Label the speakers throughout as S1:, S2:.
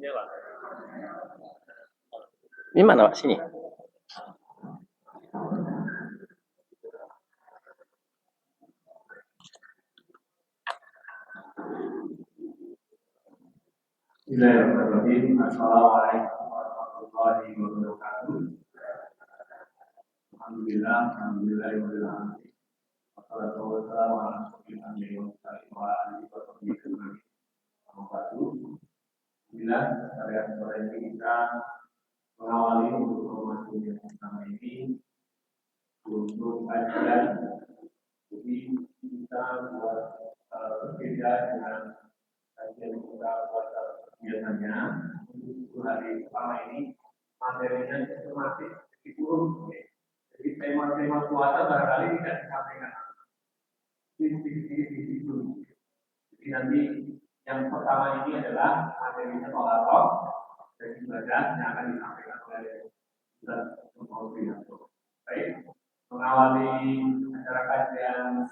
S1: Ini mana Pak? Sini.
S2: Bismillahirrahmanirrahim. Assalamualaikum warahmatullahi wabarakatuh. Alhamdulillah. Wassalatu wassalamu ala rasulillah wa alihi wa sahbihi. Alhamdulillah, sore ini kita mengawali untuk memasuki yang pertama ini untuk kajian. Jadi kita buat berbeda dengan kajian kita buat biasanya. Untuk hari pertama ini materinya sistematis dikurung. Jadi tema-tema puasa barangkali tidak disampaikan. Jadi nanti yang pertama ini adalah materinya tolak dan ibadah yang akan disampaikan oleh Ustaz Muhammad. Baik, mengawali acara kajian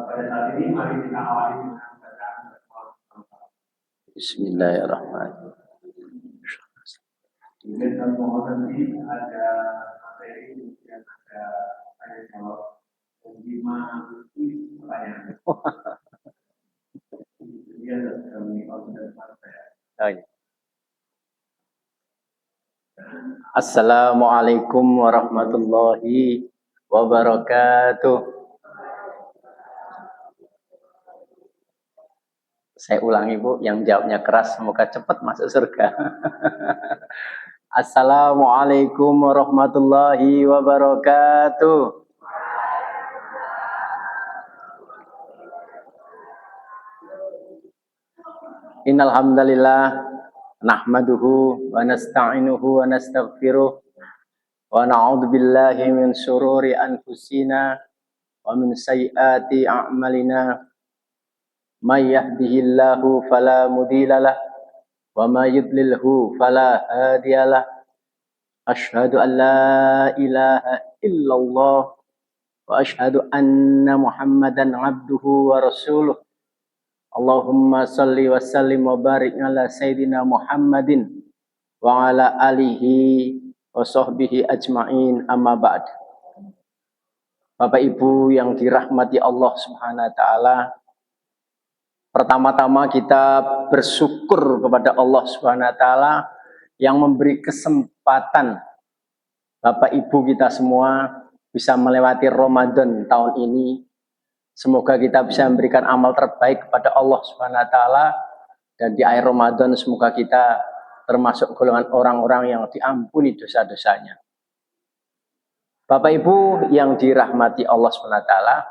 S2: pada saat ini, mari kita awali dengan bacaan.
S1: Bismillahirrahmanirrahim.
S2: Dan mohon nanti ada materi yang ada tanya jawab dan 5 pertanyaan. Dia kami
S1: Assalamualaikum warahmatullahi wabarakatuh. Saya ulangi Bu, yang jawabnya keras semoga cepat masuk surga. Assalamualaikum warahmatullahi wabarakatuh. Innal hamdalillah nahmaduhu wa nasta'inuhu wa nastaghfiruh wa na'udzu billahi min shururi anfusina wa min sayyiati a'malina. May yahdihillahu fala mudhillalah wa may yudlilhu fala hadiyalah. Asyhadu an la ilaha illallah wa asyhadu anna Muhammadan abduhu wa rasuluh. Allahumma salli wa sallim wa barik ala sayyidina Muhammadin wa ala alihi wa sahbihi ajma'in, amma ba'd. Bapak Ibu yang dirahmati Allah Subhanahu wa taala, pertama-tama kita bersyukur kepada Allah Subhanahu wa taala yang memberi kesempatan Bapak Ibu kita semua bisa melewati Ramadan tahun ini. Semoga kita bisa memberikan amal terbaik kepada Allah Subhanahu wa taala, dan di akhir Ramadan semoga kita termasuk golongan orang-orang yang diampuni dosa-dosanya. Bapak Ibu yang dirahmati Allah Subhanahu wa taala,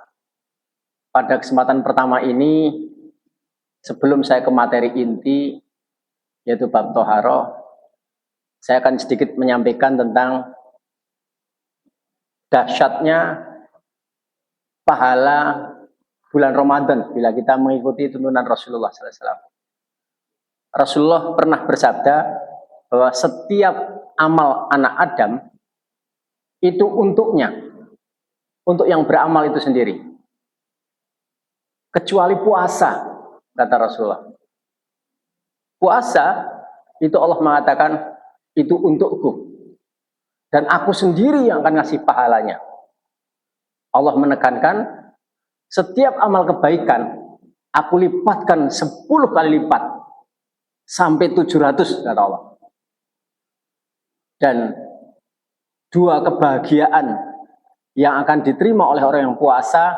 S1: pada kesempatan pertama ini sebelum saya ke materi inti yaitu bab Thaharah, saya akan sedikit menyampaikan tentang dahsyatnya pahala bulan Ramadan bila kita mengikuti tuntunan Rasulullah SAW. Rasulullah pernah bersabda bahwa setiap amal anak Adam itu untuknya, untuk yang beramal itu sendiri, kecuali puasa, kata Rasulullah. Puasa itu Allah mengatakan itu untukku dan aku sendiri yang akan ngasih pahalanya. Allah menekankan setiap amal kebaikan aku lipatkan 10 kali lipat sampai 700, kata Allah. Dan 2 kebahagiaan yang akan diterima oleh orang yang puasa,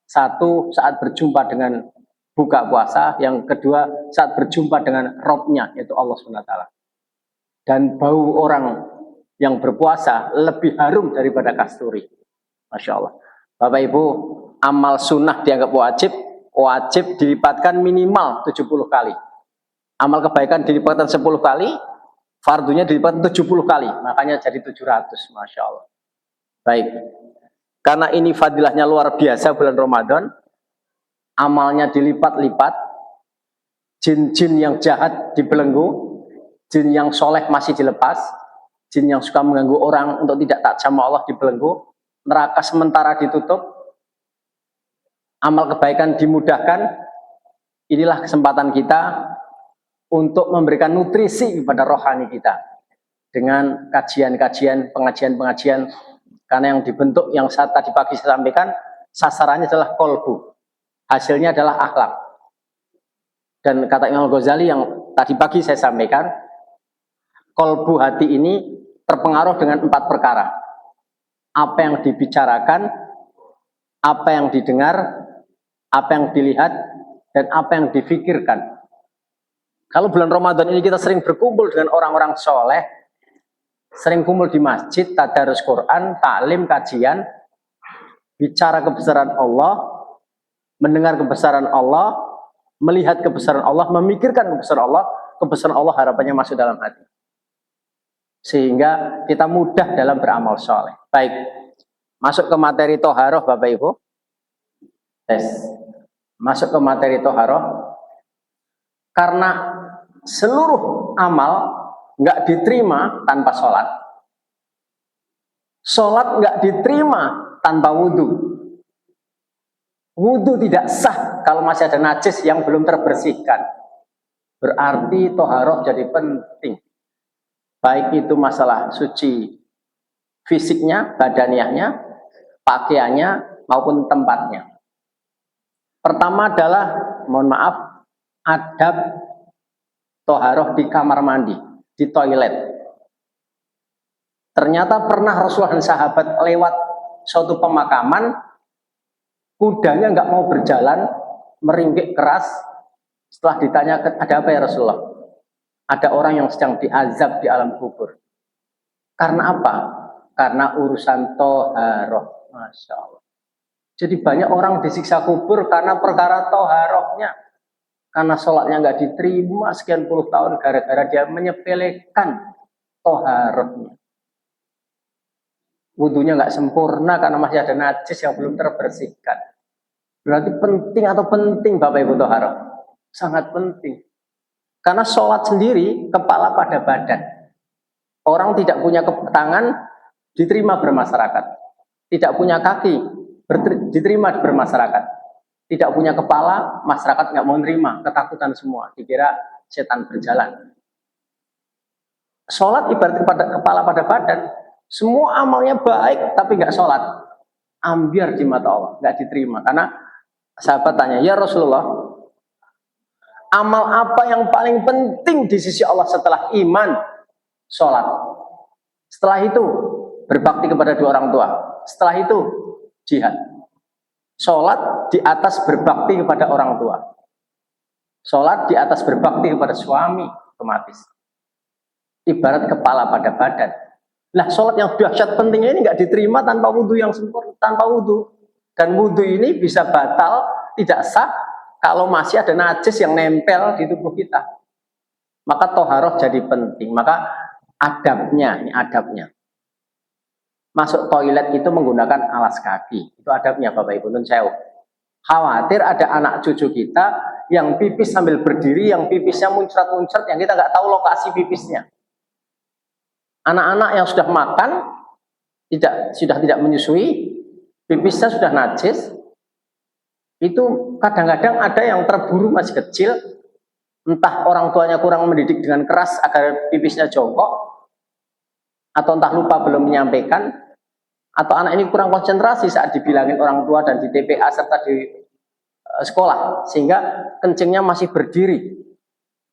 S1: satu saat berjumpa dengan buka puasa, yang kedua saat berjumpa dengan Robnya, yaitu Allah SWT. Dan bau orang yang berpuasa lebih harum daripada kasturi. Masya Allah. Bapak Ibu, amal sunnah dianggap wajib dilipatkan minimal 70 kali. Amal kebaikan dilipatkan 10 kali, fardunya dilipatkan 70 kali, makanya jadi 700, Masya Allah. Baik, karena ini fadilahnya luar biasa bulan Ramadan, amalnya dilipat-lipat, jin-jin yang jahat dibelenggu, jin yang soleh masih dilepas, jin yang suka mengganggu orang untuk tidak taat sama Allah dibelenggu, neraka sementara ditutup, amal kebaikan dimudahkan. Inilah kesempatan kita untuk memberikan nutrisi kepada rohani kita dengan kajian-kajian, pengajian-pengajian, karena yang dibentuk yang tadi pagi saya sampaikan sasarannya adalah kolbu, hasilnya adalah akhlak. Dan kata Imam Ghazali yang tadi pagi saya sampaikan, kolbu hati ini terpengaruh dengan 4 perkara. Apa yang dibicarakan, apa yang didengar, apa yang dilihat, dan apa yang difikirkan. Kalau bulan Ramadan ini kita sering berkumpul dengan orang-orang soleh, sering kumpul di masjid, tadarus Quran, taklim, kajian, bicara kebesaran Allah, mendengar kebesaran Allah, melihat kebesaran Allah, memikirkan kebesaran Allah harapannya masuk dalam hati. Sehingga kita mudah dalam beramal soleh. Baik, masuk ke materi toharoh Bapak Ibu. Yes. Masuk ke materi toharoh. Karena seluruh amal nggak diterima tanpa sholat. Sholat nggak diterima tanpa wudhu. Wudhu tidak sah kalau masih ada najis yang belum terbersihkan. Berarti toharoh jadi penting. Baik itu masalah suci fisiknya, badaniahnya, pakaiannya, maupun tempatnya. Pertama adalah, mohon maaf, adab toharoh di kamar mandi, di toilet. Ternyata pernah Rasulullah dan sahabat lewat suatu pemakaman, kudanya nggak mau berjalan, meringkik keras. Setelah ditanya, ada apa ya Rasulullah? Ada orang yang sedang diazab di alam kubur. Karena apa? Karena urusan toharoh. Masya Allah. Jadi banyak orang disiksa kubur karena perkara toharohnya. Karena sholatnya nggak diterima sekian puluh tahun gara-gara dia menyepelekan toharohnya. Wudhunya nggak sempurna karena masih ada najis yang belum terbersihkan. Berarti penting atau penting Bapak Ibu toharoh? Sangat penting. Karena sholat sendiri kepala pada badan. Orang tidak punya tangan diterima bermasyarakat. Tidak punya kaki diterima bermasyarakat. Tidak punya kepala, masyarakat nggak mau nerima, ketakutan semua. Dikira setan berjalan. Sholat ibarat kepala pada badan. Semua amalnya baik, tapi nggak sholat. Ambiar di mata Allah, nggak diterima. Karena sahabat tanya, ya Rasulullah, amal apa yang paling penting di sisi Allah setelah iman? Sholat. Setelah itu, berbakti kepada dua orang tua. Setelah itu, jihad. Sholat di atas berbakti kepada orang tua. Sholat di atas berbakti kepada suami, otomatis. Ibarat kepala pada badan. Nah, sholat yang dahsyat pentingnya ini nggak diterima tanpa wudhu yang sempurna, tanpa wudhu. Dan wudhu ini bisa batal, tidak sah, kalau masih ada najis yang nempel di tubuh kita. Maka toharoh jadi penting. Maka adabnya, ini adabnya. Masuk toilet itu menggunakan alas kaki. Itu adabnya Bapak Ibu nun sewu. Khawatir ada anak cucu kita yang pipis sambil berdiri, yang pipisnya muncrat-muncrat, yang kita nggak tahu lokasi pipisnya. Anak-anak yang sudah makan, sudah tidak menyusui, pipisnya sudah najis, itu kadang-kadang ada yang terburu masih kecil, entah orang tuanya kurang mendidik dengan keras agar pipisnya jongkok, atau entah lupa belum menyampaikan, atau anak ini kurang konsentrasi saat dibilangin orang tua dan di TPA serta di sekolah, sehingga kencingnya masih berdiri,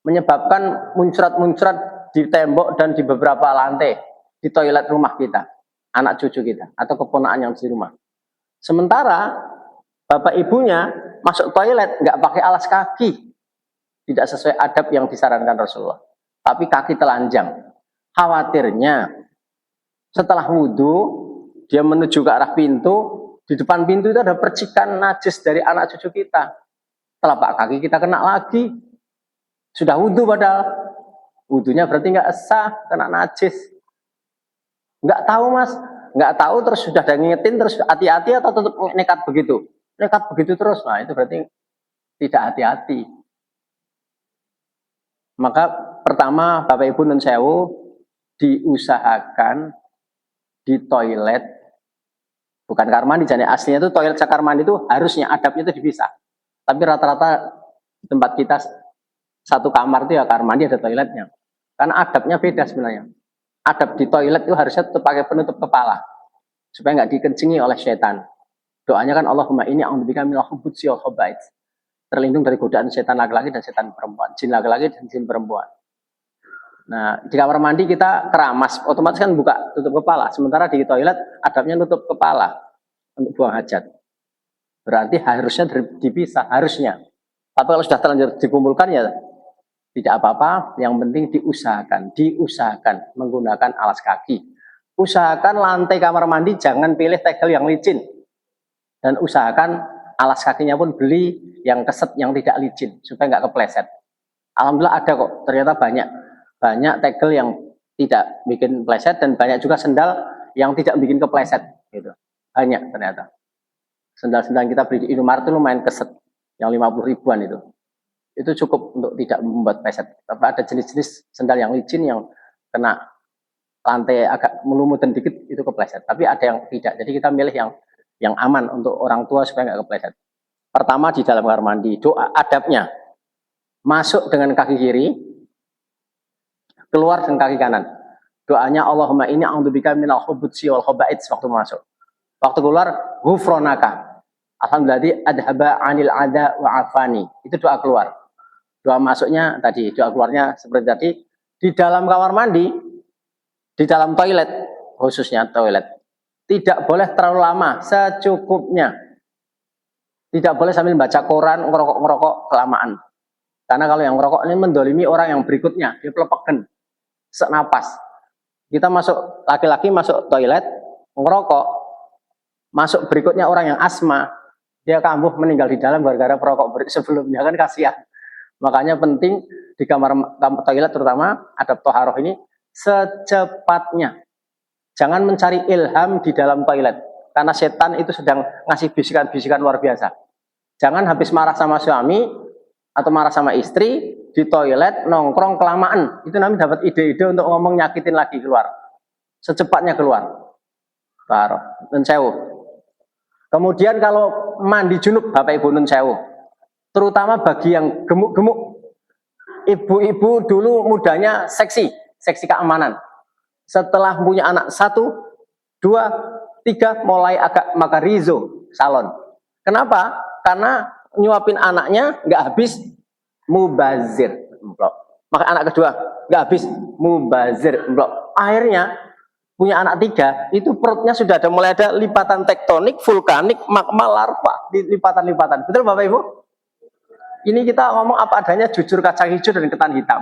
S1: menyebabkan muncrat-muncrat di tembok dan di beberapa lantai di toilet rumah kita, anak cucu kita, atau keponakan yang di rumah. Sementara bapak ibunya masuk toilet nggak pakai alas kaki, tidak sesuai adab yang disarankan Rasulullah, tapi kaki telanjang. Khawatirnya setelah wudhu dia menuju ke arah pintu, di depan pintu itu ada percikan najis dari anak cucu kita. Telapak kaki kita kena lagi. Sudah wudhu padahal wudhunya berarti nggak sah, kena najis. Nggak tahu mas, nggak tahu terus sudah ada ngingetin terus hati-hati atau tetap nekat begitu. Nekat begitu terus, nah itu berarti tidak hati-hati. Maka pertama Bapak Ibu nun sewu, diusahakan di toilet, bukan kamar mandi, jadi aslinya itu toilet kamar mandi itu harusnya adabnya itu dipisah. Tapi rata-rata tempat kita satu kamar itu ya kamar mandi ada toiletnya. Karena adabnya beda sebenarnya. Adab di toilet itu harusnya tetap pakai penutup kepala supaya nggak dikencingi oleh setan. Doanya kan Allahumma inni a'udzubika minal khubuthi wal khaba'its. Terlindung dari godaan setan laki-laki dan setan perempuan, jin laki-laki dan jin perempuan. Nah, di kamar mandi kita keramas, otomatis kan buka tutup kepala. Sementara di toilet adabnya nutup kepala untuk buang hajat. Berarti harusnya dipisah, harusnya. Tapi kalau sudah terlanjur dikumpulkan ya tidak apa-apa, yang penting diusahakan menggunakan alas kaki. Usahakan lantai kamar mandi jangan pilih tegel yang licin. Dan usahakan alas kakinya pun beli yang keset, yang tidak licin, supaya nggak kepleset. Alhamdulillah ada kok, ternyata banyak tegel yang tidak bikin pleset dan banyak juga sendal yang tidak bikin kepleset gitu. Banyak ternyata. Sendal-sendal kita beli di Indomaret itu lumayan keset, yang 50 ribuan itu. Itu cukup untuk tidak membuat pleset. Tapi ada jenis-jenis sendal yang licin yang kena lantai agak melumutin dikit itu kepleset. Tapi ada yang tidak. Jadi kita milih yang aman untuk orang tua supaya nggak kepleset. Pertama di dalam kamar mandi, doa adabnya masuk dengan kaki kiri, keluar dengan kaki kanan. Doanya Allahumma inni a'udzubika minal khubuthi wal khaba'its waktu masuk. Waktu keluar ghufranaka. Alhamdulillah adhaba 'anil ada wa afani. Itu doa keluar. Doa masuknya tadi, doa keluarnya seperti tadi. Di dalam kamar mandi, di dalam toilet, khususnya toilet, tidak boleh terlalu lama, secukupnya. Tidak boleh sambil baca koran, ngerokok kelamaan. Karena kalau yang ngerokok ini mendolimi orang yang berikutnya, dia pelepeken, senapas. Kita masuk, laki-laki masuk toilet, ngerokok, masuk berikutnya orang yang asma, dia kambuh meninggal di dalam gara-gara perokok sebelumnya, kan kasihan. Makanya penting di kamar toilet terutama adab toharoh ini secepatnya. Jangan mencari ilham di dalam toilet, karena setan itu sedang ngasih bisikan-bisikan luar biasa. Jangan habis marah sama suami atau marah sama istri di toilet nongkrong kelamaan, itu nanti dapat ide-ide untuk ngomong nyakitin lagi keluar. Secepatnya keluar. Taruh nun sewu. Kemudian kalau mandi junub Bapak Ibu nun sewu, terutama bagi yang gemuk-gemuk, ibu-ibu dulu mudanya seksi keamanan. Setelah punya anak 1, 2, 3 mulai agak makarizo salon. Kenapa? Karena nyuapin anaknya nggak habis, mubazir. Maka anak kedua nggak habis, mubazir. Akhirnya punya anak 3, itu perutnya sudah mulai ada lipatan tektonik, vulkanik, magma, larva, lipatan-lipatan. Betul Bapak Ibu? Ini kita ngomong apa adanya, jujur kacang hijau dan ketan hitam.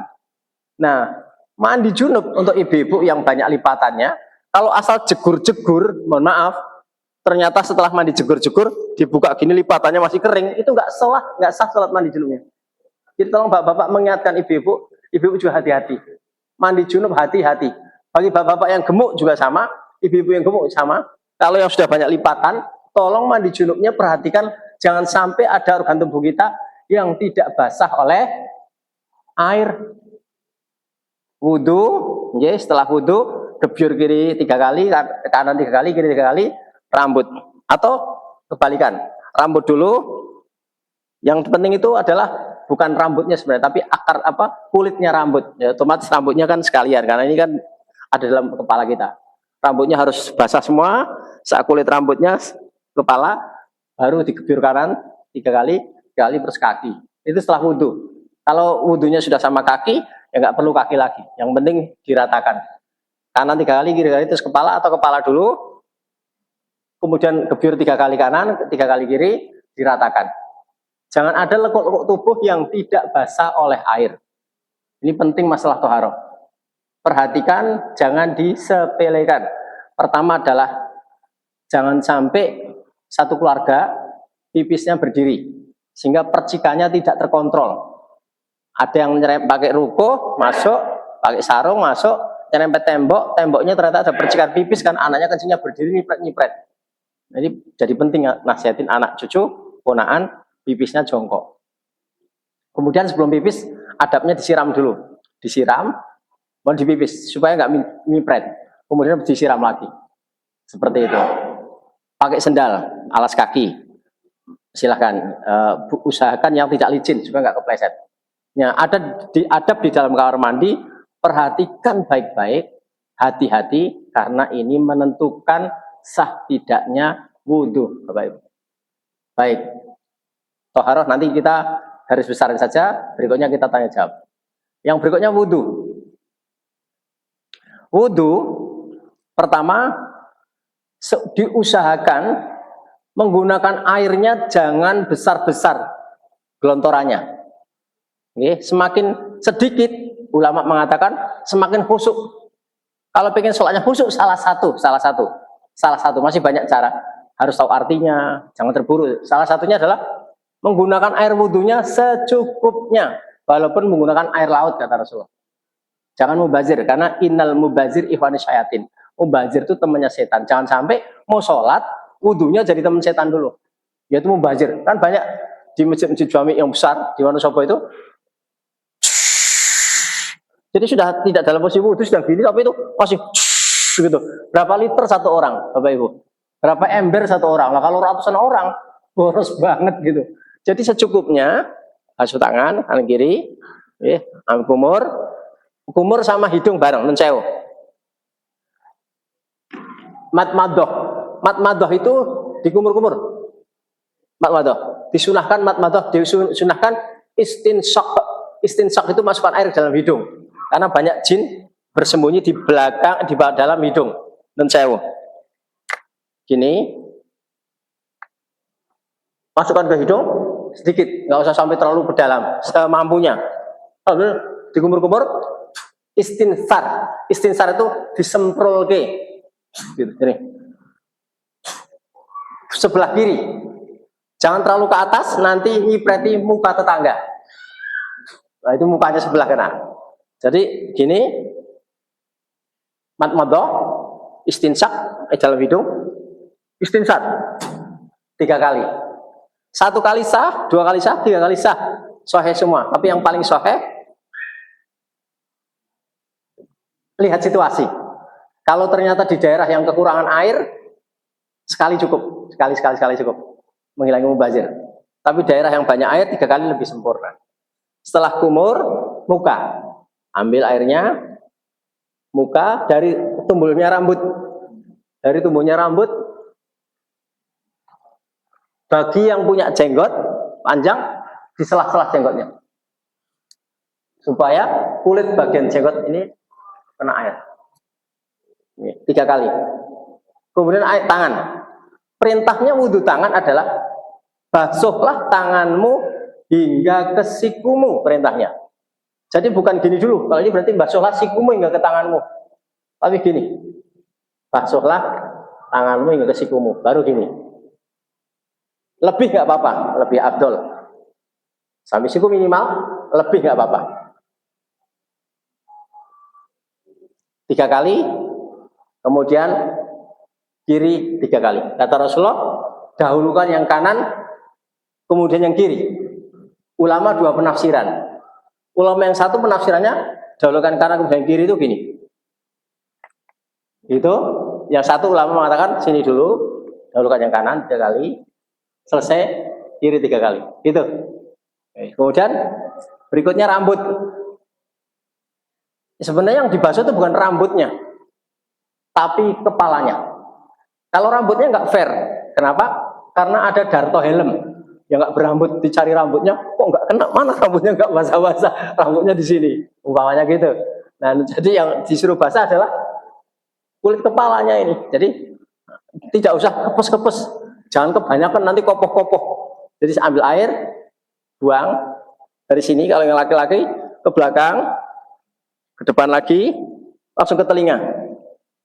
S1: Nah, mandi junub untuk ibu-ibu yang banyak lipatannya, kalau asal jegur-jegur, mohon maaf, ternyata setelah mandi jegur-jegur, dibuka gini lipatannya masih kering, itu nggak sah sholat mandi junubnya. Jadi tolong bapak-bapak mengingatkan ibu-ibu juga hati-hati. Mandi junub hati-hati. Bagi bapak-bapak yang gemuk juga sama, ibu-ibu yang gemuk sama. Kalau yang sudah banyak lipatan, tolong mandi junubnya perhatikan, jangan sampai ada organ tubuh kita yang tidak basah oleh air. Wudhu, ya, setelah wudhu, debyur kiri 3 kali, kanan 3 kali, kiri 3 kali, rambut. Atau kebalikan, rambut dulu. Yang penting itu adalah bukan rambutnya sebenarnya, tapi akar kulitnya rambut. Ya, otomatis rambutnya kan sekalian, karena ini kan ada dalam kepala kita. Rambutnya harus basah semua, saat kulit rambutnya kepala, baru digebyur kanan 3 kali terus kaki. Itu setelah wudhu. Kalau wudhunya sudah sama kaki, ya nggak perlu kaki lagi. Yang penting diratakan. Kanan 3 kali, kiri 3 kali, terus kepala atau kepala dulu. Kemudian gebyur 3 kali kanan, 3 kali kiri, diratakan. Jangan ada lekuk-lekuk tubuh yang tidak basah oleh air. Ini penting masalah toharoh. Perhatikan, jangan disepelekan. Pertama adalah jangan sampai satu keluarga pipisnya berdiri sehingga percikannya tidak terkontrol. Ada yang pakai ruko masuk, pakai sarung masuk, nyerempet tembok, temboknya ternyata ada percikan pipis, kan anaknya kencingnya berdiri nyipret. Jadi penting nasihatin anak cucu, ponaan, pipisnya jongkok. Kemudian sebelum pipis adabnya disiram dulu, disiram. Mau dipipis supaya nggak nyipret, kemudian disiram lagi, seperti itu. Pakai sendal, alas kaki, silahkan usahakan yang tidak licin supaya nggak kepleset. Ya, ada adab di dalam kamar mandi, perhatikan baik-baik, hati-hati karena ini menentukan sah tidaknya wudhu, Bapak Ibu. Baik, toharoh nanti kita garis besarin saja, berikutnya kita tanya jawab. Yang berikutnya wudhu. Wudhu, pertama diusahakan menggunakan airnya jangan besar-besar gelontorannya. Semakin sedikit, ulama mengatakan semakin khusyuk. Kalau pengen sholatnya khusyuk, salah satu, masih banyak cara. Harus tahu artinya, jangan terburu. Salah satunya adalah menggunakan air wudhunya secukupnya, walaupun menggunakan air laut, kata Rasulullah. Jangan mubazir, karena innal mubazir ikhwanis syayatin. Mubazir itu temannya setan. Jangan sampai mau sholat, wudhunya jadi teman setan dulu. Yaitu mubazir. Kan banyak di masjid-masjid jami yang besar, di Wonosobo itu, jadi sudah tidak dalam posisi wudhu, sudah gini, tapi itu masih begitu. Berapa liter satu orang, Bapak Ibu? Berapa ember satu orang? Nah, kalau ratusan orang, boros banget gitu. Jadi secukupnya, basuh tangan, kanan kiri, kumur sama hidung bareng, mencew. Matmadoh itu dikumur-kumur. Matmadoh, disunahkan matmadoh, disunahkan istinsak itu masukkan air dalam hidung. Karena banyak jin bersembunyi di belakang, di dalam hidung. Dan sewu. Gini. Masukkan ke hidung sedikit, nggak usah sampai terlalu ke dalam, semampunya. Lalu dikumur-kumur, istinsar. Istinsar itu disemprol ke. Gitu, ini. Sebelah kiri. Jangan terlalu ke atas, nanti nyipreti muka tetangga. Nah, itu mukanya sebelah kena. Jadi gini, matmadoh, istinsak dalam hidung, istinsar 3 kali. 1 kali sah, 2 kali sah, 3 kali sah, sahih semua. Tapi yang paling sahih, lihat situasi. Kalau ternyata di daerah yang kekurangan air, sekali cukup, sekali cukup, menghilangi mubazir. Tapi daerah yang banyak air 3 kali lebih sempurna. Setelah kumur, muka. Ambil airnya, muka dari tumbuhnya rambut. Dari tumbuhnya rambut, bagi yang punya jenggot panjang, di sela-sela jenggotnya. Supaya kulit bagian jenggot ini kena air. Ini 3 kali. Kemudian air tangan. Perintahnya wudhu tangan adalah basuhlah tanganmu hingga ke sikumu, perintahnya. Jadi bukan gini dulu, kalau ini berarti basuhlah sikumu hingga ke tanganmu. Tapi gini, basuhlah tanganmu hingga ke sikumu, baru gini. Lebih nggak apa-apa, lebih afdol. Sampai siku minimal, lebih nggak apa-apa. 3 kali, kemudian kiri 3 kali. Kata Rasulullah, dahulukan yang kanan, kemudian yang kiri. Ulama 2 penafsiran. Ulama yang satu penafsirannya, dahulukan kanan kemudian kiri itu gini. Itu, yang satu ulama mengatakan sini dulu, dahulukan yang kanan 3 kali, selesai kiri 3 kali. Gitu. Kemudian berikutnya rambut. Sebenarnya yang dibasuh itu bukan rambutnya, tapi kepalanya. Kalau rambutnya nggak fair, kenapa? Karena ada darto helm. Yang nggak berambut dicari rambutnya, kok nggak kena, mana rambutnya nggak basah-basah, rambutnya di sini, umpamanya gitu. Nah, jadi yang disuruh basah adalah kulit kepalanya ini. Jadi tidak usah kepes-kepes, jangan kebanyakan nanti kopoh-kopoh. Jadi ambil air, buang dari sini kalau yang laki-laki ke belakang, ke depan lagi, langsung ke telinga.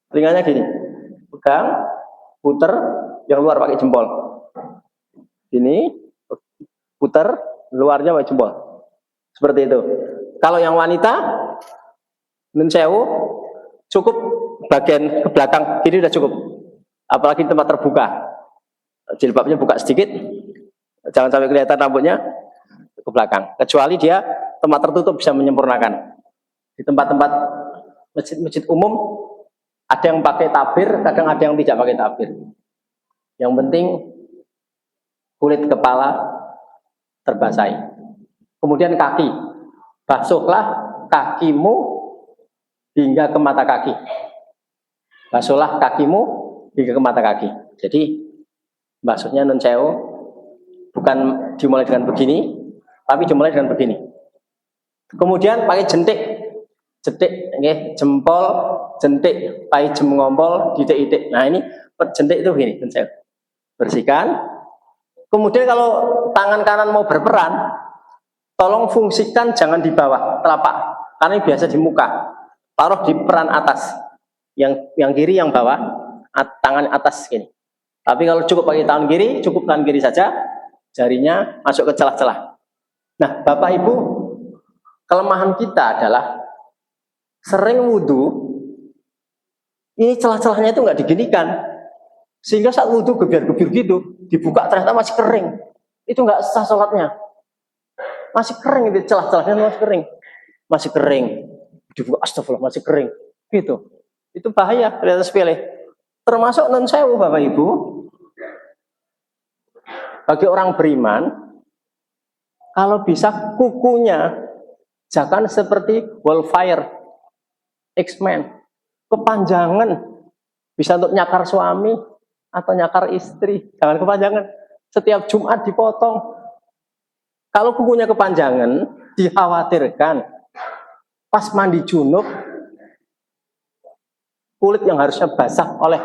S1: Telinganya gini, pegang, puter, yang luar pakai jempol. Ini putar, luarnya pakai jempol. Seperti itu. Kalau yang wanita, nun sewu, cukup bagian ke belakang, kiri udah cukup. Apalagi tempat terbuka. Jilbabnya buka sedikit, jangan sampai kelihatan rambutnya ke belakang. Kecuali dia tempat tertutup bisa menyempurnakan. Di tempat-tempat masjid-masjid umum, ada yang pakai tabir, kadang ada yang tidak pakai tabir. Yang penting kulit kepala terbasahi. Kemudian kaki. basuhlah kakimu hingga ke mata kaki. Basuhlah kakimu hingga ke mata kaki. Jadi basuhnya nun sewu, bukan dimulai dengan begini, tapi dimulai dengan begini. Kemudian pakai jentik, okay, jempol, jentik, pakai jem ngompol, didik-didik. Nah ini jentik itu begini, nun sewu. Bersihkan. Kemudian kalau tangan kanan mau berperan, tolong fungsikan jangan di bawah telapak, karena ini biasa di muka. Taruh di peran atas, yang kiri yang bawah, tangan atas gini. Tapi kalau cukup pakai tangan kiri, cukup tangan kiri saja, jarinya masuk ke celah-celah. Nah, Bapak Ibu, kelemahan kita adalah sering wudhu, ini celah-celahnya itu nggak diginikan, sehingga saat wudhu gebiar-gebir gitu, dibuka ternyata masih kering, itu nggak sah sholatnya. Masih kering itu, celah-celahnya masih kering, dibuka, astagfirullah, masih kering, gitu. Itu bahaya, kelihatan sepele. Termasuk non sewu, Bapak Ibu, bagi orang beriman, kalau bisa kukunya jangan seperti Wolfire, X-Men, kepanjangan, bisa untuk nyakar suami atau nyakar istri, jangan kepanjangan. Setiap Jumat dipotong. Kalau kukunya kepanjangan, dikhawatirkan pas mandi junub, kulit yang harusnya basah oleh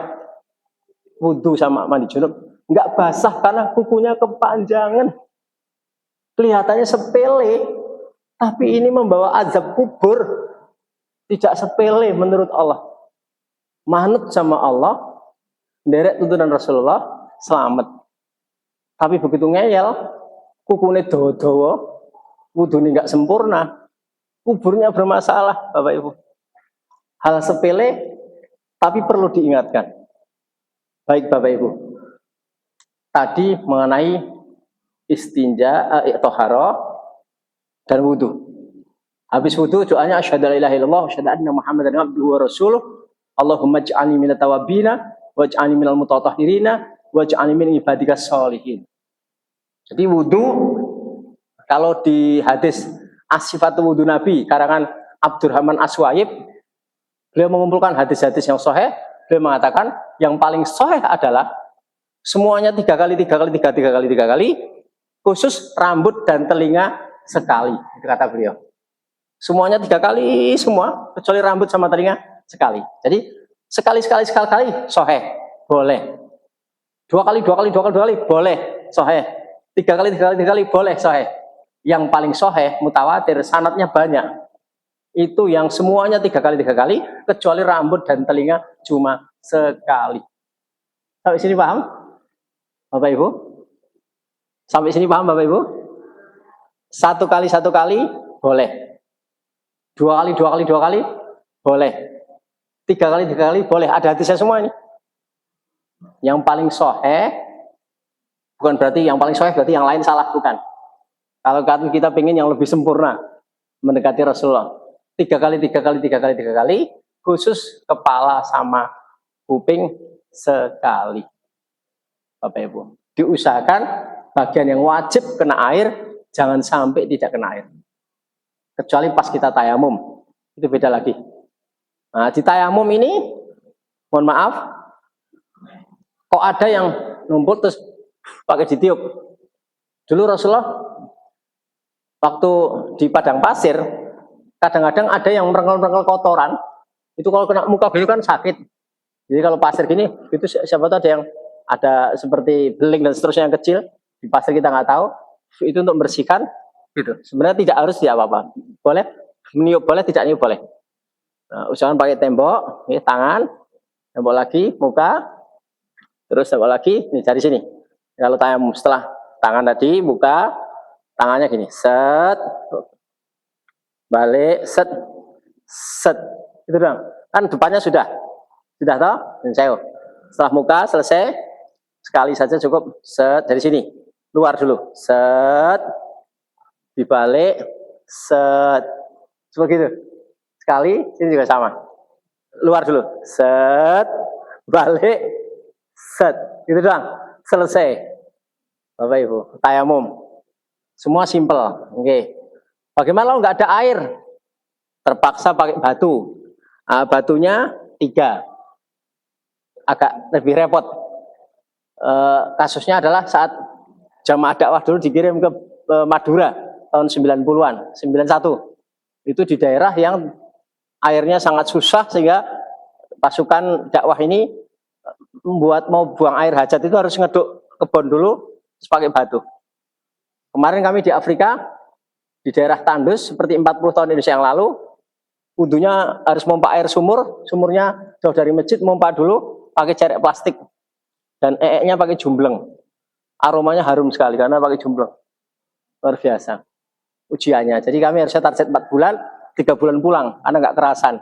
S1: wudhu sama mandi junub, nggak basah karena kukunya kepanjangan. Kelihatannya sepele, tapi ini membawa azab kubur. Tidak sepele menurut Allah. Manut sama Allah, derek tuntunan Rasulullah, selamat. Tapi begitu ngeyel, kukunya dawa-dawa, wudhunya nggak sempurna, kuburnya bermasalah, Bapak Ibu. Hal sepele, tapi perlu diingatkan. Baik Bapak Ibu, tadi mengenai istinja, toharo, dan wudhu. Habis wudhu, doanya asyhadu an la ilaha illallah, asyhadu anna Muhammadan abduhu wa rasuluh, Allahumma ij'alni minat tawabina, waj'alni minal mutatahhirina, waj'alni min ibadikas sholihin. Jadi wudhu, kalau di hadis As-Sifatu Wudhu Nabi, karangan Abdurrahman Aswaib, beliau mengumpulkan hadis-hadis yang sahih. Beliau mengatakan yang paling sahih adalah semuanya 3 kali, khusus rambut dan telinga sekali. Itu kata beliau. Semuanya 3 kali semua, kecuali rambut sama telinga sekali. Jadi sekali, sahih, boleh. 2 kali, boleh, sahih. 3 kali, boleh, sahih. Yang paling sahih, mutawatir, sanadnya banyak. Itu yang semuanya 3 kali, kecuali rambut dan telinga cuma sekali. Sampai sini paham, Bapak Ibu? Sampai sini paham, Bapak Ibu? 1 kali, boleh. 2 kali, boleh. 3 kali, boleh. Ada hadisnya semua ini. Yang paling sahih, bukan berarti yang paling sahih, berarti yang lain salah, bukan. Kalau kita pengen yang lebih sempurna, mendekati Rasulullah. 3 kali, khusus kepala sama kuping sekali. Bapak Ibu, diusahakan bagian yang wajib kena air, jangan sampai tidak kena air. Kecuali pas kita tayamum, itu beda lagi. Nah, di tayamum ini, mohon maaf, kok ada yang numpuk terus pakai ditiup. Dulu Rasulullah, waktu di padang pasir, kadang-kadang ada yang merengkel-merengkel kotoran, itu kalau kena muka gini kan sakit. Jadi kalau pasir gini, itu siapa tahu ada yang ada seperti beling dan seterusnya yang kecil, di pasir kita nggak tahu, itu untuk membersihkan, gitu. Sebenarnya tidak harus apa-apa, boleh meniup boleh, tidak niup boleh. Nah, usahakan pakai tembok, ini tangan, tembok lagi, muka, terus tembok lagi, ini dari sini. Kalau tayamum setelah tangan tadi, muka, tangannya gini, set, balik, set, itu doang. Kan depannya sudah tahu, saya. Setelah muka selesai, sekali saja cukup, set, dari sini, luar dulu, set, dibalik, set, seperti itu. Sekali, sini juga sama, luar dulu, set, balik, set, itu doang, selesai. Bapak Ibu, tayamum, semua simple, oke. Bagaimana kalau nggak ada air? Terpaksa pakai batu. Nah, batunya 3. Agak lebih repot. Kasusnya adalah saat jamaah dakwah dulu dikirim ke Madura tahun 90-an, 91. Itu di daerah yang airnya sangat susah sehingga pasukan dakwah ini membuat mau buang air hajat itu harus ngeduk kebun dulu terus pakai batu. Kemarin kami di Afrika di daerah Tandus seperti 40 tahun Indonesia yang lalu, wudhunya harus mompa air sumur, sumurnya jauh dari masjid, mompa dulu pakai cerek plastik dan nya pakai jumbleng. Aromanya harum sekali karena pakai jumbleng. Luar biasa ujiannya. Jadi kami harusnya target 4 bulan, 3 bulan pulang karena nggak kerasan.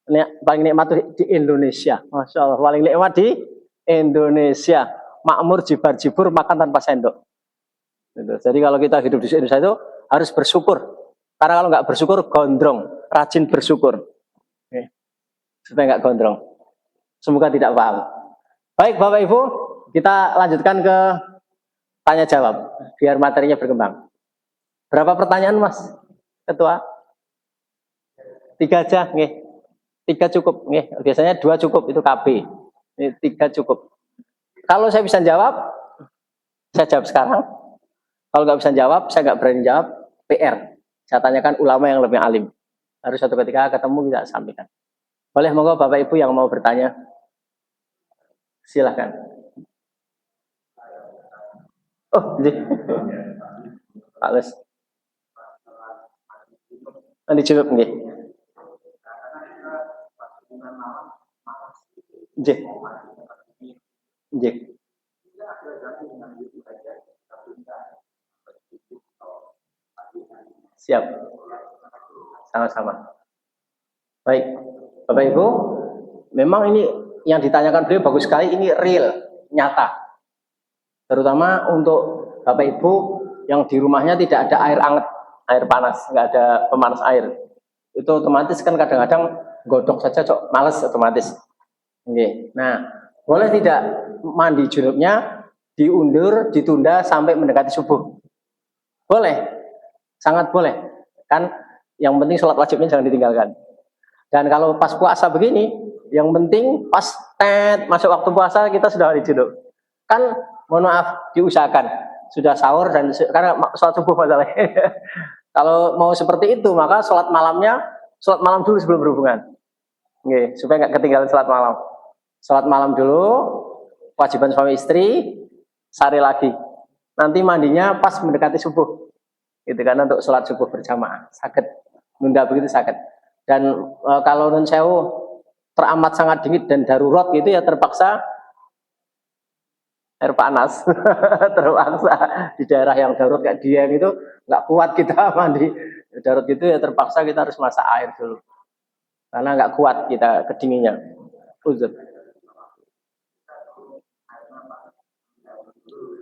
S1: Ini paling nikmat di Indonesia. Masya Allah, paling nikmat di Indonesia. Makmur jibar-jibur, makan tanpa sendok. Gitu. Jadi kalau kita hidup di Indonesia itu harus bersyukur. Karena kalau nggak bersyukur, gondrong. Rajin bersyukur. Oke. Supaya nggak gondrong. Semoga tidak paham. Baik Bapak Ibu, kita lanjutkan ke tanya jawab. Biar materinya berkembang. Berapa pertanyaan Mas Ketua? 3 aja, nih. 3 cukup, nih. Biasanya 2 cukup, itu KB. Ini 3 cukup. Kalau saya bisa jawab, saya jawab sekarang. Kalau nggak bisa jawab, saya nggak berani jawab. PR. Saya tanyakan ulama yang lebih alim. Harus suatu ketika ketemu kita sampaikan. Boleh monggo Bapak Ibu yang mau bertanya. Silahkan. Oh, jadi. Pak Les. Dijawab nggih. Nggih. Nggih. Siap. Sama-sama. Baik, Bapak Ibu, memang ini yang ditanyakan beliau bagus sekali, ini real, nyata. Terutama untuk Bapak Ibu yang di rumahnya tidak ada air hangat, air panas, nggak ada pemanas air. Itu otomatis kan kadang-kadang godok saja cok, males otomatis. Oke. Nah, boleh tidak mandi junubnya diundur, ditunda sampai mendekati subuh? Boleh, sangat boleh. Kan yang penting sholat wajibnya jangan ditinggalkan. Dan kalau pas puasa begini, yang penting pas masuk waktu puasa kita sudah hari junub. Kan mohon maaf diusahakan sudah sahur dan karena sholat subuh masalahnya. Kalau mau seperti itu maka sholat malam dulu sebelum berhubungan. Oke, supaya nggak ketinggalan sholat malam. Sholat malam dulu, kewajiban suami istri, sehari lagi. Nanti mandinya pas mendekati subuh. Gitu kan untuk sholat subuh berjamaah. Sakit, nunda begitu sakit. Dan kalau nun sewu teramat sangat dingin dan darurat gitu ya terpaksa air panas. Terpaksa di daerah yang darurat kayak Dieng itu nggak kuat kita mandi darurat gitu ya terpaksa kita harus masak air dulu. Karena nggak kuat kita kedinginnya. Uzur.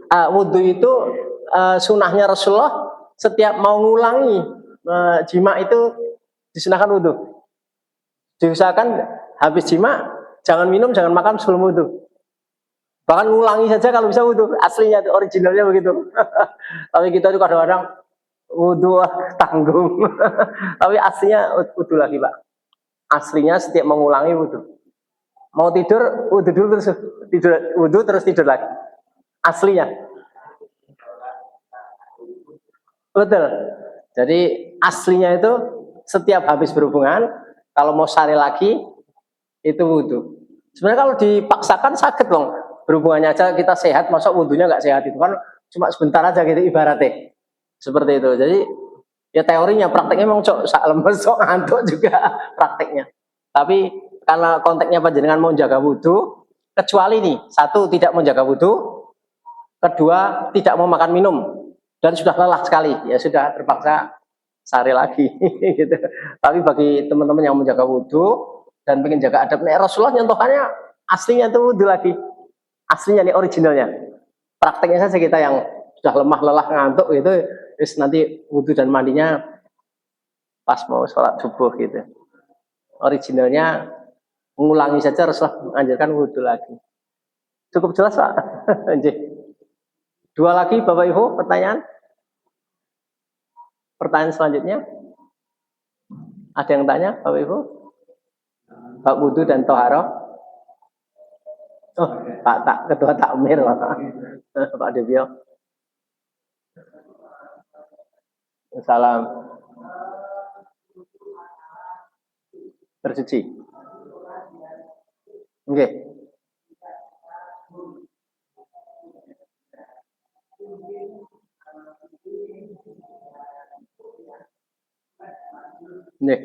S1: Wudhu itu sunahnya Rasulullah setiap mau ngulangi jima itu disunahkan wudhu. Diusahakan habis jima jangan minum, jangan makan sebelum wudhu. Bahkan ngulangi saja kalau bisa wudhu. Aslinya itu originalnya begitu. Tapi kita itu kadang-kadang wudhu tanggung. Tapi aslinya wudhu lagi Pak. Aslinya setiap mengulangi wudhu. Mau tidur wudhu dulu terus tidur, wudhu terus tidur lagi. Aslinya. Betul. Jadi aslinya itu setiap habis berhubungan, kalau mau sehari lagi itu wudhu. Sebenarnya kalau dipaksakan sakit dong. Berhubungannya aja kita sehat, masa wudhunya nggak sehat itu kan cuma sebentar aja gitu ibaratnya. Seperti itu. Jadi ya teorinya, prakteknya memang lemes, ngantuk juga prakteknya. Tapi karena konteksnya panjenengan mau jaga wudhu, kecuali nih, 1 tidak mau jaga wudhu, 2 tidak mau makan minum dan sudah lelah sekali, ya sudah terpaksa sehari lagi gitu. Tapi bagi teman-teman yang menjaga wudhu dan pengen jaga adab, Rasulullah nyontohannya aslinya itu wudhu lagi, aslinya nih originalnya. Prakteknya saja kita yang sudah lemah lelah ngantuk gitu, terus nanti wudhu dan mandinya pas mau sholat subuh gitu. Originalnya mengulangi saja, Rasulullah menganjurkan wudhu lagi. Cukup jelas Pak. 2 lagi Bapak Ibu pertanyaan. Pertanyaan selanjutnya, ada yang tanya, Bapak Ibu? Bab wudu dan toharoh. Oh, Ketua Takmir, Pak Devio. Salam. Tersuci. Oke. Nih.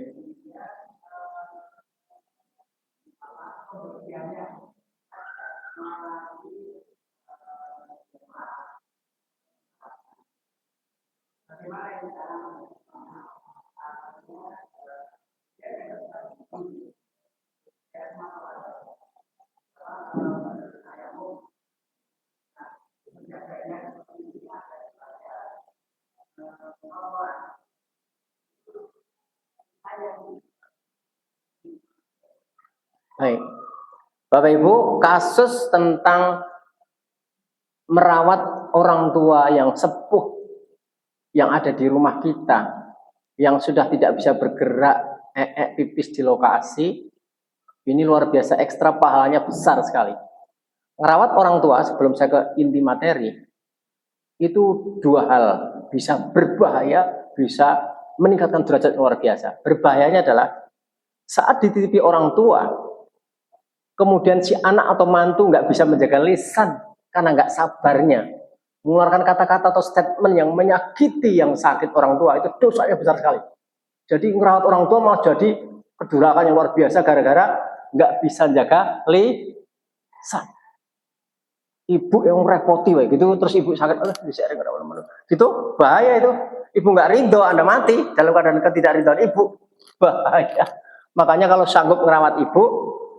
S1: Baik. Bapak Ibu, kasus tentang merawat orang tua yang sepuh yang ada di rumah kita, yang sudah tidak bisa bergerak, pipis di lokasi, ini luar biasa, ekstra pahalanya besar sekali. Merawat orang tua, sebelum saya ke inti materi, itu dua hal, bisa berbahaya, bisa meningkatkan derajat luar biasa. Berbahayanya adalah saat dititipi orang tua, kemudian si anak atau mantu nggak bisa menjaga lisan karena nggak sabarnya mengeluarkan kata-kata atau statement yang menyakiti yang sakit orang tua, itu dosanya besar sekali. Jadi merawat orang tua malah jadi kedurakan yang luar biasa gara-gara nggak bisa jaga lisan. Ibu yang repoti gitu, terus ibu sakit, bisa gitu, bahaya itu. Ibu nggak ridho, Anda mati dalam keadaan ketidakridhoan ibu, bahaya. Makanya kalau sanggup merawat ibu,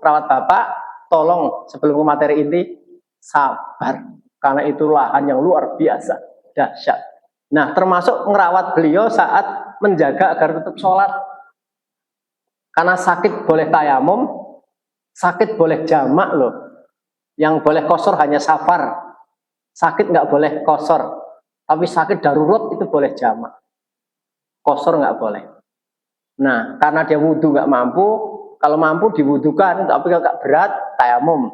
S1: rawat bapak, tolong sebelum ke materi inti, sabar. Karena itu lahan yang luar biasa, dahsyat. Nah, termasuk merawat beliau saat menjaga agar tetap sholat. Karena sakit boleh tayamum, sakit boleh jamak loh. Yang boleh kosor hanya safar. Sakit nggak boleh kosor. Tapi sakit darurat itu boleh jamak. Kosor nggak boleh. Nah, karena dia wudhu nggak mampu, kalau mampu diwudukan, tapi kalau nggak berat, tayamum.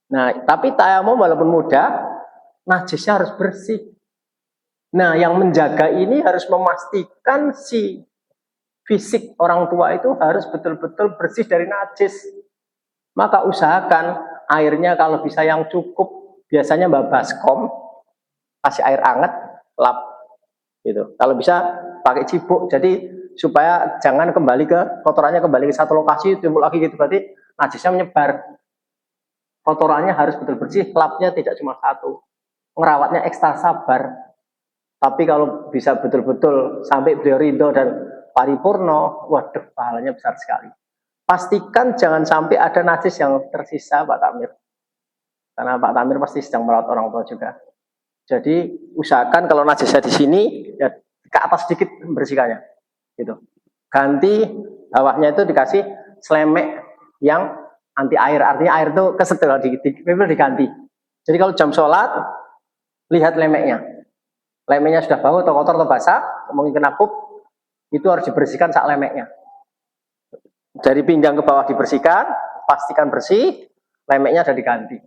S1: Nah, tapi tayamum walaupun mudah, najisnya harus bersih. Nah, yang menjaga ini harus memastikan si fisik orang tua itu harus betul-betul bersih dari najis. Maka usahakan airnya kalau bisa yang cukup, biasanya Mbak Baskom kasih air hangat, lap gitu. Kalau bisa pakai cibuk, jadi supaya jangan kembali ke kotorannya kembali ke satu lokasi timbul lagi gitu, berarti najisnya menyebar. Kotorannya harus betul bersih, lapnya tidak cuma satu. Merawatnya ekstra sabar. Tapi kalau bisa betul-betul sampai beliau ridho dan paripurno, waduh pahalanya besar sekali. Pastikan jangan sampai ada najis yang tersisa, Pak Tamir. Karena Pak Tamir pasti sedang merawat orang tua juga. Jadi usahakan kalau najisnya di sini, ya ke atas sedikit membersihkannya. Gitu. Ganti bawahnya itu dikasih selemek yang anti air. Artinya air itu kesedot, diganti. Jadi kalau jam sholat, lihat lemeknya. Lemeknya sudah bau atau kotor atau basah, mungkin kena pup, itu harus dibersihkan sak lemeknya. Dari pinggang ke bawah dibersihkan, pastikan bersih, lemeknya sudah diganti.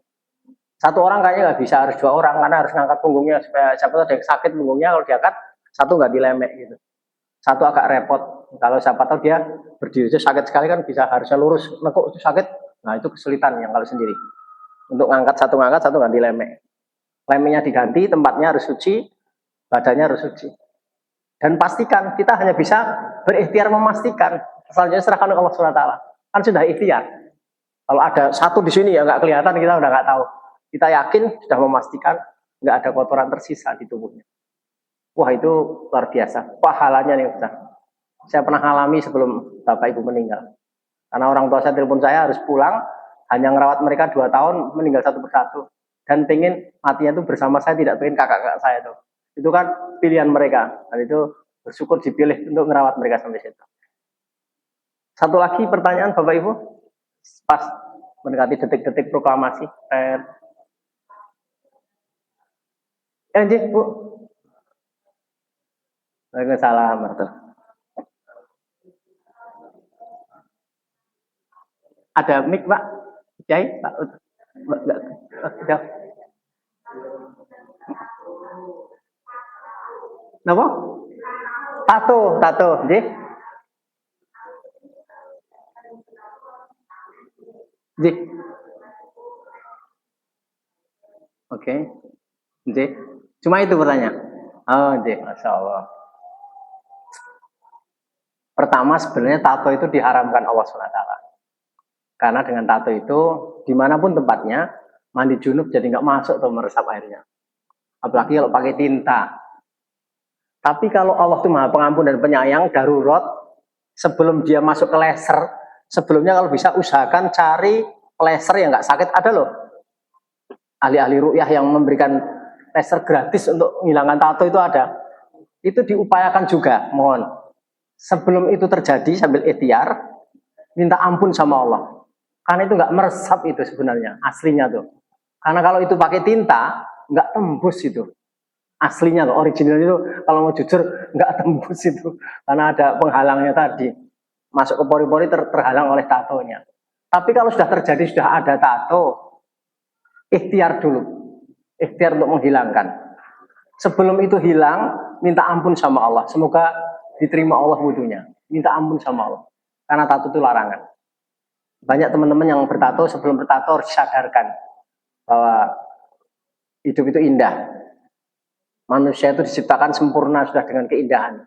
S1: Satu orang kayaknya nggak bisa, harus dua orang, karena harus ngangkat punggungnya, supaya siapa tahu ada yang sakit punggungnya, kalau diangkat, satu nggak dilemek gitu. Satu agak repot, kalau siapa tahu dia berdiri itu sakit sekali kan, bisa harusnya lurus, nekuk itu sakit, nah itu kesulitan yang kalau sendiri. Untuk ngangkat satu nggak dilemek. Lemeknya diganti, tempatnya harus suci, badannya harus suci. Dan pastikan, kita hanya bisa berikhtiar memastikan. Selanjutnya serahkan ke Allah SWT. Kan sudah ikhtiar. Kalau ada satu di sini ya nggak kelihatan, kita udah nggak tahu. Kita yakin sudah memastikan nggak ada kotoran tersisa di tubuhnya. Wah itu luar biasa. Pahalanya nih besar. Saya pernah alami sebelum bapak ibu meninggal. Karena orang tua saya telepon saya harus pulang, hanya ngerawat mereka 2 tahun, meninggal satu persatu. Dan pengen matinya itu bersama saya, tidak pengen kakak-kakak saya tuh. Itu kan pilihan mereka. Dan itu bersyukur dipilih untuk merawat mereka sampai situ. Satu lagi pertanyaan Bapak Ibu, pas mendekati detik-detik proklamasi. Bu. Waalaikumsalam warahmatullahi. Ada mic Pak? Kiai Pak? Enggak. Napa? Tato, nggih. Nggih. Oke. Nggih. Cuma itu pertanyaan. Oh, nggih, Masya Allah. Pertama sebenarnya tato itu diharamkan Allah SWT. Karena dengan tato itu dimanapun tempatnya mandi junub jadi nggak masuk tuh meresap airnya. Apalagi kalau pakai tinta. Tapi kalau Allah itu Maha Pengampun dan Penyayang, darurat sebelum dia masuk ke laser, sebelumnya kalau bisa usahakan cari laser yang nggak sakit. Ada loh ahli-ahli ruqyah yang memberikan laser gratis untuk menghilangkan tato itu ada. Itu diupayakan juga, mohon. Sebelum itu terjadi sambil ikhtiar, minta ampun sama Allah. Karena itu nggak meresap itu sebenarnya, aslinya tuh. Karena kalau itu pakai tinta, nggak tembus itu. Aslinya tuh, originalnya itu kalau mau jujur nggak tembus itu. Karena ada penghalangnya tadi. Masuk ke pori-pori terhalang oleh tatonya. Tapi kalau sudah terjadi, sudah ada tato, ikhtiar dulu. Ikhtiar untuk menghilangkan. Sebelum itu hilang, minta ampun sama Allah. Semoga diterima Allah wudunya. Minta ampun sama Allah. Karena tato itu larangan. Banyak teman-teman yang bertato sebelum bertato harus disadarkan bahwa hidup itu indah. Manusia itu diciptakan sempurna sudah dengan keindahan.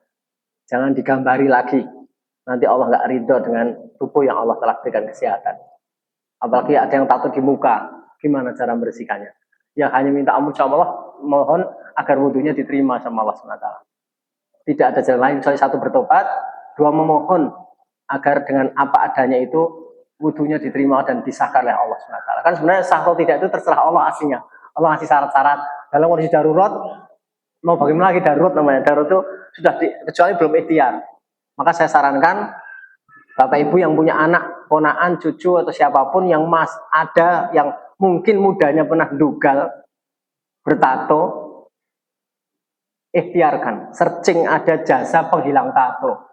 S1: Jangan digambari lagi. Nanti Allah nggak ridho dengan tubuh yang Allah telah berikan kesehatan. Apalagi ada yang tato di muka. Gimana cara membersihkannya? Ya hanya minta ampun sama Allah. Mohon agar wudhunya diterima sama Allah SWT. Tidak ada jalan lain kecuali satu bertobat. Dua memohon agar dengan apa adanya itu wudhunya diterima dan disahkan oleh Allah SWT. Kan sebenarnya sah atau tidak itu terserah Allah aslinya. Allah ngasih syarat-syarat. Dalam kondisi darurat, mau bagaimana lagi darurat namanya? Darurat itu sudah kecuali belum ikhtiar. Maka saya sarankan Bapak Ibu yang punya anak, ponaan, cucu atau siapapun yang ada yang mungkin mudanya pernah dugal bertato, ikhtiarkan. Searching ada jasa penghilang tato.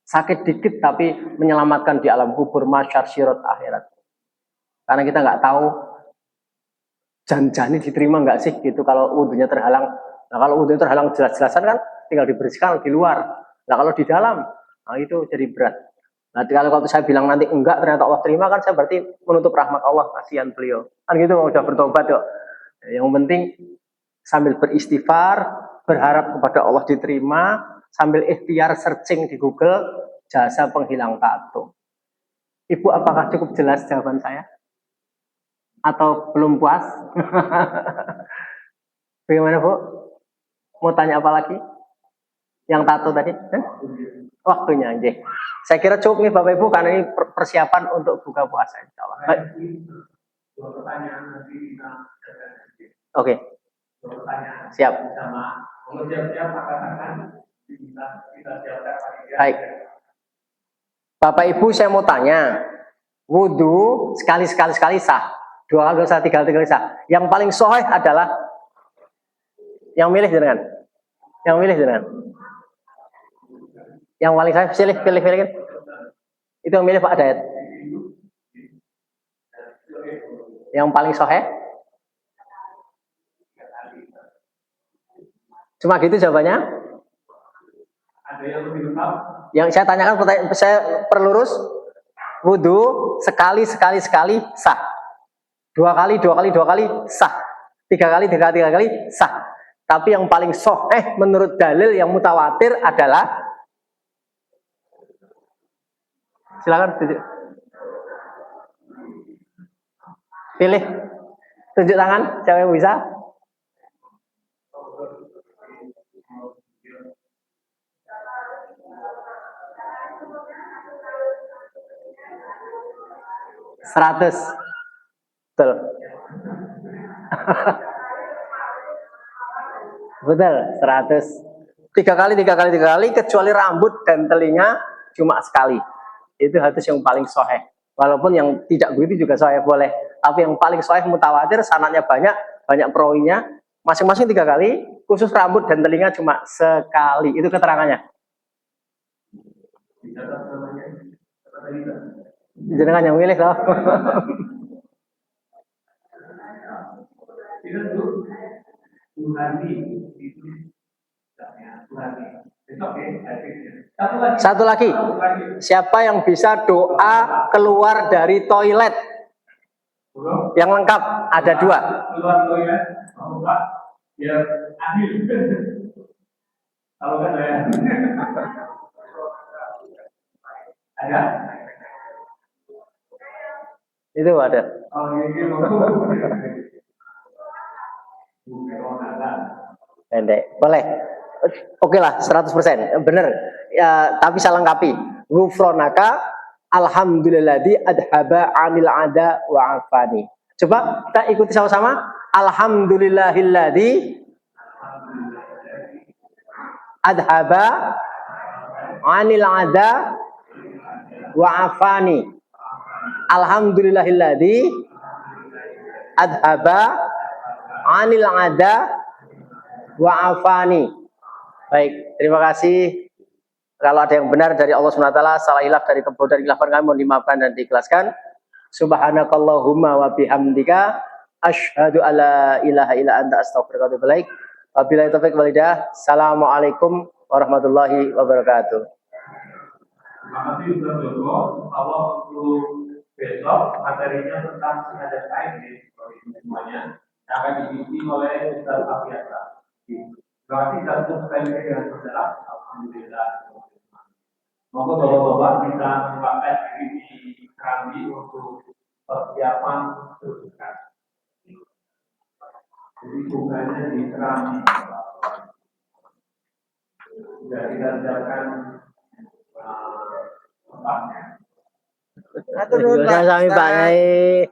S1: Sakit dikit tapi menyelamatkan di alam kubur, masyar, syirat, akhirat. Karena kita nggak tahu janjani diterima nggak sih gitu kalau wudhunya terhalang. Nah kalau wudhunya terhalang jelas-jelasan kan tinggal dibersihkan di luar. Nah kalau di dalam, nah itu jadi berat. Nah kalau saya bilang nanti enggak ternyata Allah terima kan saya berarti menutup rahmat Allah, kasihan beliau. Kan gitu kalau sudah bertobat yuk. Yang penting sambil beristighfar, berharap kepada Allah diterima, sambil ikhtiar searching di Google jasa penghilang tato. Ibu apakah cukup jelas jawaban saya? Atau belum puas? Bagaimana Bu? Mau tanya apa lagi? Yang tato tadi? Waktunya aja. Saya kira cukup nih Bapak Ibu karena ini persiapan untuk buka puasa insya Allah. Baik. Oke. Siap. Baik. Bapak Ibu saya mau tanya, wudhu sekali sah, 2 kali sah, 3 kali sah. Yang paling sahih adalah yang milih jenengan. Yang paling sahih pilih kan? Itu yang milih Pak Dayat. Yang paling sahih? Cuma gitu jawabannya? Ada yang lebih lengkap? Yang saya tanyakan saya perlurus, wudhu sekali sah. 2 kali sah. 3 kali sah. Tapi yang paling sahih menurut dalil yang mutawatir adalah, silakan pilih, tunjuk tangan siapa yang bisa. Seratus, betul. Betul, 100. 3 kali kecuali rambut dan telinga cuma sekali. Itu hadis yang paling sahih. Walaupun yang tidak begitu juga sahih boleh. Tapi yang paling sahih mutawatir, sanadnya banyak perawinya, masing-masing 3 kali, khusus rambut dan telinga cuma sekali. Itu keterangannya. Jenengan yang milih loh. Satu lagi, siapa yang bisa doa keluar dari toilet yang lengkap? Ada 2.
S2: Keluar toilet, biar adil. Kalau kan ya. Ada?
S1: Itu ada.
S2: Oh, ini
S1: Pendek. Boleh. Oke lah, 100%. Bener. Ya, tapi saya lengkapi. Ghufronaka alhamdulilladzi adhaba 'anil ada wa afani. Coba kita ikuti sama-sama. Alhamdulillahilladzi adhaba 'anil ada wa afani. Alhamdulillahilladzi adhaba 'anil ada wa afani. Baik, terima kasih. Kalau ada yang benar dari Allah SWT, salah hilaf dari kebodohan khilafan kami mohon dimaafkan dan diikhlaskan. Subhanakallahumma wa bihamdika asyhadu alla ilaha illa anta astaghfiruka wa atubu ilaik. Wabillahi taufiq wal hidayah. Assalamualaikum warahmatullahi wabarakatuh.
S2: Terima kasih Ustaz Joko. Allah untuk besok materinya tentang sengaja kain semuanya akan diisi oleh Ustaz Afiasa. Terima kasih satu sekali lagi dengan berjalan. Alhamdulillah. Moga bapak-bapak bisa memakai diri di Kerambi untuk persiapan terdekat. Jadi bunganya di Kerambi. Sudah kita siapkan tempatnya.
S1: Sami Pak Yai.